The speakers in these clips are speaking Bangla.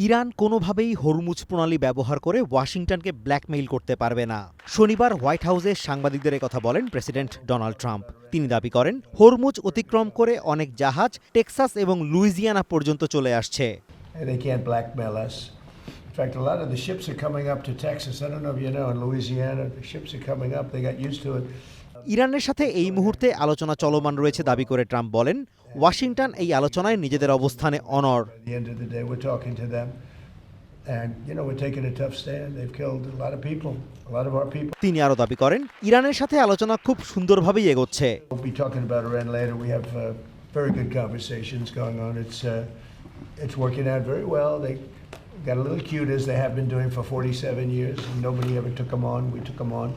ইরান কোনোভাবেই হরমুজ প্রণালী ব্যবহার করে ওয়াশিংটনকে ব্ল্যাকমেইল করতে পারবে না। শনিবার হোয়াইট হাউসে সাংবাদিকদের কথা বলেন প্রেসিডেন্ট ডোনাল্ড ট্রাম্প। তিনি দাবি করেন, হরমুজ অতিক্রম করে অনেক জাহাজ টেক্সাস এবং লুইজিয়ানা পর্যন্ত চলে আসছে। They can't blackmail us. In fact, a lot of the ships are coming up to Texas. I don't know if you know, in Louisiana, the ships are coming up. They got used to it. ইরানের সাথে এই মুহূর্তে আলোচনা চলমান রয়েছে দাবি করে ট্রাম্প বলেন, ওয়াশিংটন এই আলোচনায় নিজেদের অবস্থানে অনড়। At the end of the day, we're talking to them. And, we're taking a tough stand. They've killed a lot of people, a lot of our people. তিনি আরও দাবি করেন, ইরানের সাথে আলোচনা খুব সুন্দরভাবেই এগোচ্ছে। We'll be talking about Iran later. We have very good conversations going on. It's working out very well. They got a little cute, as they have been doing for 47 years. Nobody ever took them on. We took them on.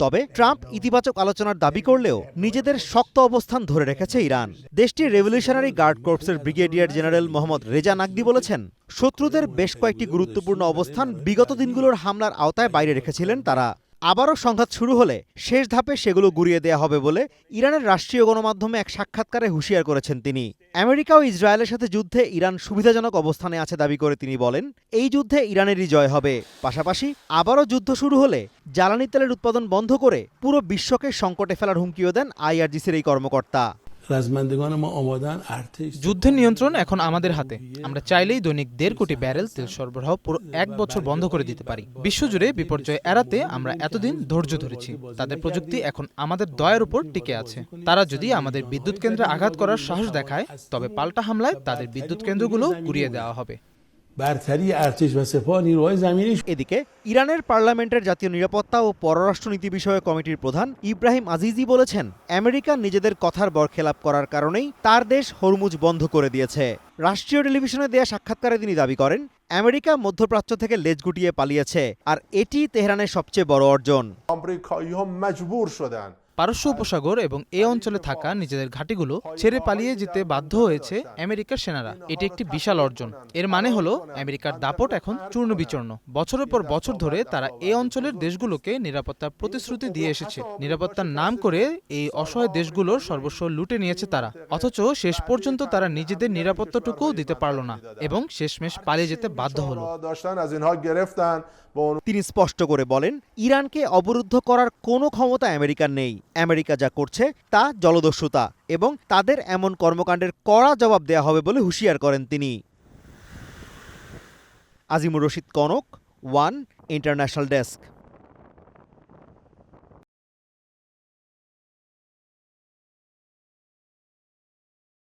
তবে ট্রাম্প ইতিবাচক আলোচনার দাবি করলেও নিজেদের শক্ত অবস্থান ধরে রেখেছে ইরান। দেশটির রেভলিউশনারি গার্ড কর্পসের brigadier general Mohammad Reza Naqdi বলেছেন, শত্রুদের বেশ কয়েকটি গুরুত্বপূর্ণ অবস্থান বিগত দিনগুলোর হামলার আওতায় বাইরে রেখেছিলেন তারা। আবারও সংঘাত শুরু হলে শেষ ধাপে সেগুলো গুঁড়িয়ে দেওয়া হবে বলে ইরানের রাষ্ট্রীয় গণমাধ্যমে এক সাক্ষাৎকারে হুঁশিয়ার করেছেন তিনি। আমেরিকা ও ইসরায়েলের সাথে যুদ্ধে ইরান সুবিধাজনক অবস্থানে আছে দাবি করে তিনি বলেন, এই যুদ্ধে ইরানেরই জয় হবে। পাশাপাশি আবারও যুদ্ধ শুরু হলে জ্বালানি তেলের উৎপাদন বন্ধ করে পুরো বিশ্বকে সংকটে ফেলার হুমকিও দেন আইআরজিসির এই কর্মকর্তা। যুদ্ধের নিয়ন্ত্রণ এখন আমাদের হাতে। আমরা চাইলেই দৈনিক 1.5 কোটি ব্যারেল তেল সরবরাহ পুরো 1 বছর বন্ধ করে দিতে পারি। বিশ্বজুড়ে বিপর্যয় এড়াতে আমরা এতদিন ধৈর্য ধরেছি। তাদের প্রযুক্তি এখন আমাদের দয়ার উপর টিকে আছে। তারা যদি আমাদের বিদ্যুৎ কেন্দ্রে আঘাত করার সাহস দেখায়, তবে পাল্টা হামলায় তাদের বিদ্যুৎ কেন্দ্রগুলো গুঁড়িয়ে দেওয়া হবে। এদিকে ইরানের পার্লামেন্টের জাতীয় নিরাপত্তা ও পররাষ্ট্রনীতি বিষয়ক কমিটির প্রধান ইব্রাহিম আজিজি বলেছেন, আমেরিকা নিজেদের কথার বরখেলাপ করার কারণেই তার দেশ হরমুজ বন্ধ করে দিয়েছে। রাষ্ট্রীয় টেলিভিশনে দেয়া সাক্ষাৎকারে তিনি দাবি করেন, আমেরিকা মধ্যপ্রাচ্য থেকে লেজ গুটিয়ে পালিয়েছে, আর এটি তেহরানের সবচেয়ে বড় অর্জন। পারস্য উপসাগর এবং এ অঞ্চলে থাকা নিজেদের ঘাঁটিগুলো ছেড়ে পালিয়ে যেতে বাধ্য হয়েছে আমেরিকার সেনারা। এটি একটি বিশাল অর্জন। এর মানে হলো আমেরিকার দাপট এখন চূর্ণ বিচূর্ণ। বছরের পর বছর ধরে তারা এ অঞ্চলের দেশগুলোকে নিরাপত্তার প্রতিশ্রুতি দিয়ে এসেছে। নিরাপত্তার নাম করে এই অসহায় দেশগুলোর সর্বস্ব লুটে নিয়েছে তারা। অথচ শেষ পর্যন্ত তারা নিজেদের নিরাপত্তাটুকুও দিতে পারল না এবং শেষমেশ পালিয়ে যেতে বাধ্য হলো। তিনি স্পষ্ট করে বলেন, ইরানকে অবরুদ্ধ করার কোনো ক্ষমতা আমেরিকার নেই। আমেরিকা যা করছে তা জলদস্যুতা এবং তাদের এমন কর্মকাণ্ডের কড়া জবাব দেয়া হবে বলে হুঁশিয়ার করেন তিনি। Azimur Rashid Kanak, one international desk.